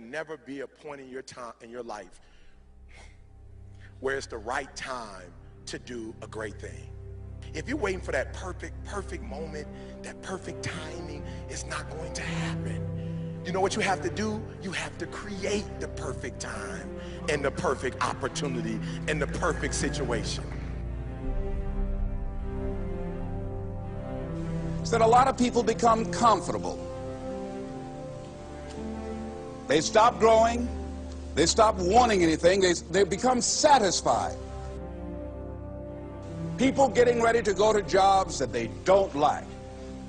never be a point in your life where it's the right time to do a great thing. If you're waiting for that perfect moment, that perfect timing, it's not going to happen. You know what you have to do? You have to create the perfect time and the perfect opportunity and the perfect situation. Is that a lot of people become comfortable. They stop growing. They stop wanting anything. They become satisfied. People getting ready to go to jobs that they don't like,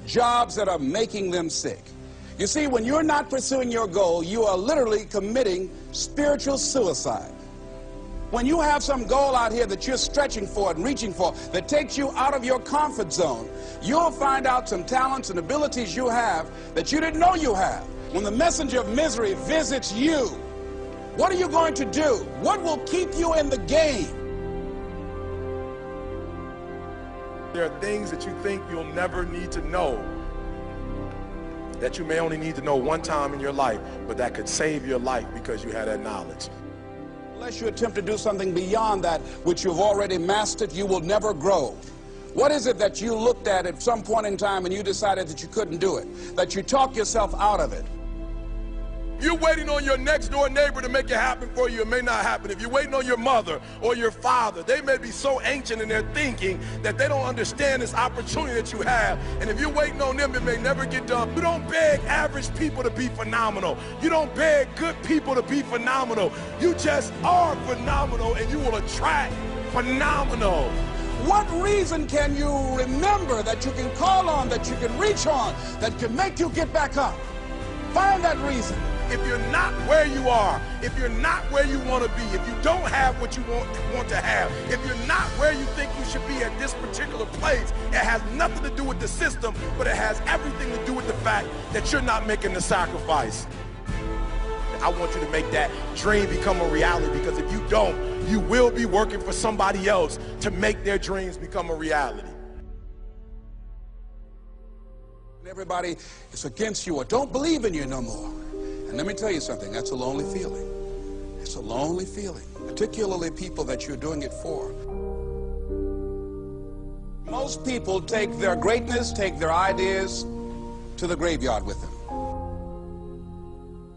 jobs that are making them sick. You see, when you're not pursuing your goal, you are literally committing spiritual suicide. When you have some goal out here that you're stretching for and reaching for that takes you out of your comfort zone, you'll find out some talents and abilities you have that you didn't know you have. When the messenger of misery visits you, what are you going to do? What will keep you in the game? There are things that you think you'll never need to know, that you may only need to know one time in your life, but that could save your life because you had that knowledge. Unless you attempt to do something beyond that which you've already mastered, you will never grow. What is it that you looked at some point in time and you decided that you couldn't do it, that you talked yourself out of it? If you're waiting on your next door neighbor to make it happen for you, it may not happen. If you're waiting on your mother or your father, they may be so ancient in their thinking that they don't understand this opportunity that you have. And if you're waiting on them, it may never get done. You don't beg average people to be phenomenal. You don't beg good people to be phenomenal. You just are phenomenal, and you will attract phenomenal. What reason can you remember that you can call on, that you can reach on, that can make you get back up? Find that reason. If you're not where you are, if you're not where you want to be, if you don't have what you want to have, if you're not where you think you should be at this particular place, it has nothing to do with the system, but it has everything to do with the fact that you're not making the sacrifice. I want you to make that dream become a reality, because if you don't, you will be working for somebody else to make their dreams become a reality. Everybody is against you or don't believe in you no more. And let me tell you something, that's a lonely feeling. It's a lonely feeling, particularly people that you're doing it for. Most people take their greatness, take their ideas to the graveyard with them.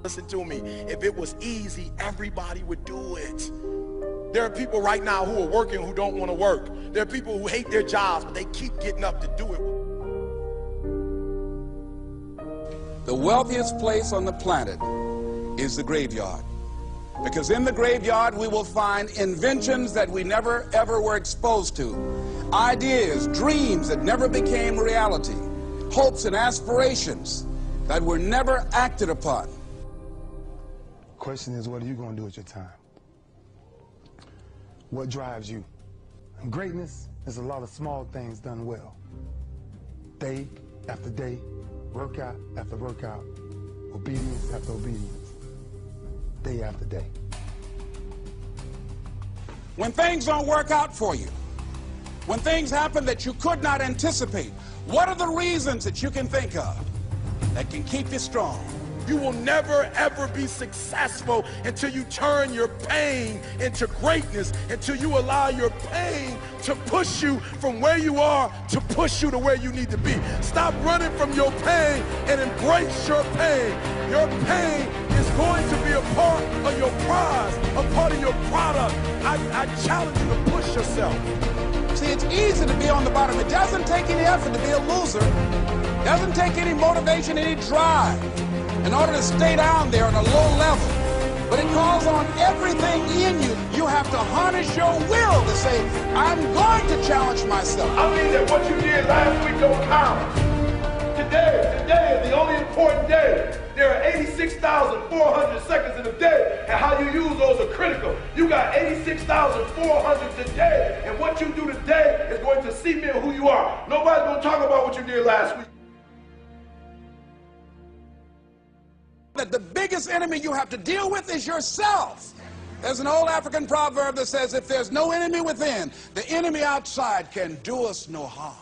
Listen to me, if it was easy, everybody would do it. There are people right now who are working who don't want to work. There are people who hate their jobs, but they keep getting up to do it. The wealthiest place on the planet is the graveyard. Because in the graveyard we will find inventions that we never ever were exposed to. Ideas, dreams that never became reality. Hopes and aspirations that were never acted upon. The question is, what are you going to do with your time? What drives you? And greatness is a lot of small things done well. Day after day, workout after workout, obedience after obedience, day after day. When things don't work out for you, when things happen that you could not anticipate, what are the reasons that you can think of that can keep you strong? You will never ever be successful until you turn your pain into greatness, until you allow your pain to push you from where you are to push you to where you need to be. Stop running from your pain and embrace your pain. Your pain is going to be a part of your prize, a part of your product. I challenge you to push yourself. See, it's easy to be on the bottom. It doesn't take any effort to be a loser. It doesn't take any motivation, any drive in order to stay down there on a low level. But it calls on everything in you. You have to harness your will to say, I'm going to challenge myself. I mean that what you did last week don't count. Today is the only important day. There are 86,400 seconds in a day, and how you use those are critical. You got 86,400 today, and what you do today is going to cement who you are. Nobody's going to talk about what you did last week. That the biggest enemy you have to deal with is yourself. There's an old African proverb that says, if there's no enemy within, the enemy outside can do us no harm.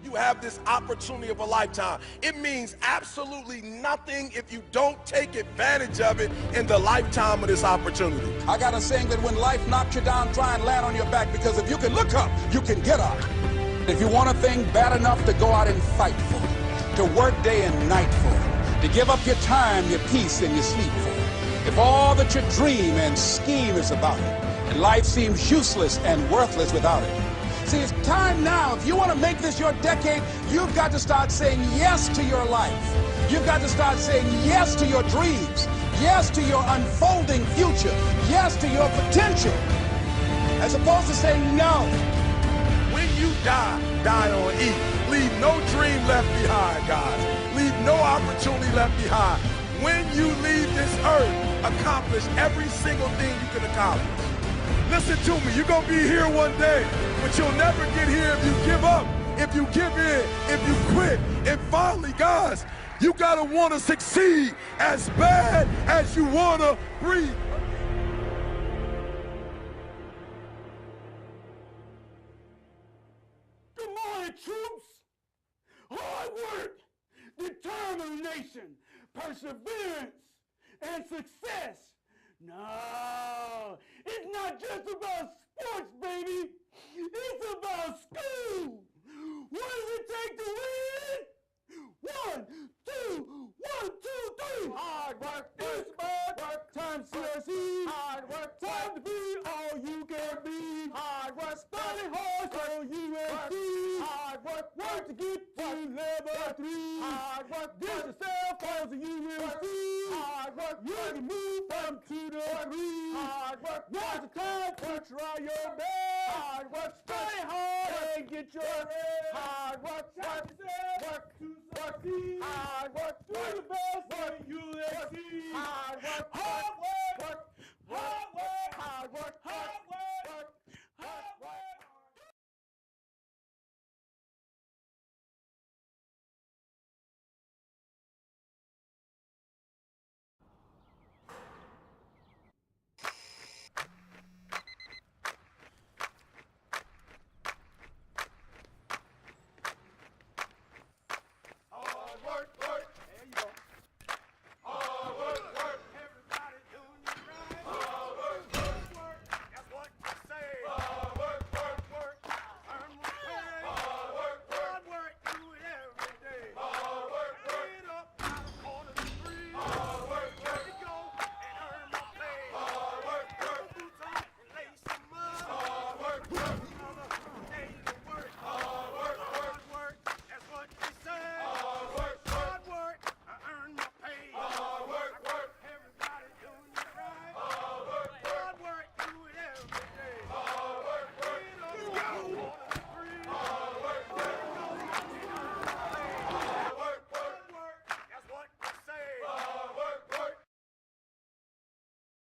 you have this opportunity of a lifetime. It means absolutely nothing if you don't take advantage of it in the lifetime of this opportunity. I got a saying that when life knocks you down, try and land on your back, because if you can look up, you can get up. If you want a thing bad enough to go out and fight for it, to work day and night for it, to give up your time, your peace, and your sleep for it, if all that you dream and scheme is about it, and life seems useless and worthless without it. See, it's time now. If you want to make this your decade, you've got to start saying yes to your life. You've got to start saying yes to your dreams, yes to your unfolding future, yes to your potential, as opposed to saying no. When you die, die on E. Leave no dream left behind, guys. Leave no opportunity left behind. When you leave this earth, accomplish every single thing you can accomplish. Listen to me, you're going to be here one day, but you'll never get here if you give up, if you give in, if you quit. And finally, guys, you got to want to succeed as bad as you want to breathe. Good morning, troops. Hard work, determination, perseverance, and success. No, it's not just about sports, baby. It's about school. What does it take to win? 1, 2, 1, 2, 3. Hard work, smart work, time CRCT. Hard work, time to be all you can be. Hard work, study hard so you will see. Hard work to get to level 3. Hard work, get yourself cause you will see. Hard work, you can move from 2 to 3. Hard work, now's the time to try your best. Hard work, study hard and get your rest. Hard work, time work to succeed. Hard work, do the best when you exceed. Hard work, hard work, hard work, hard work.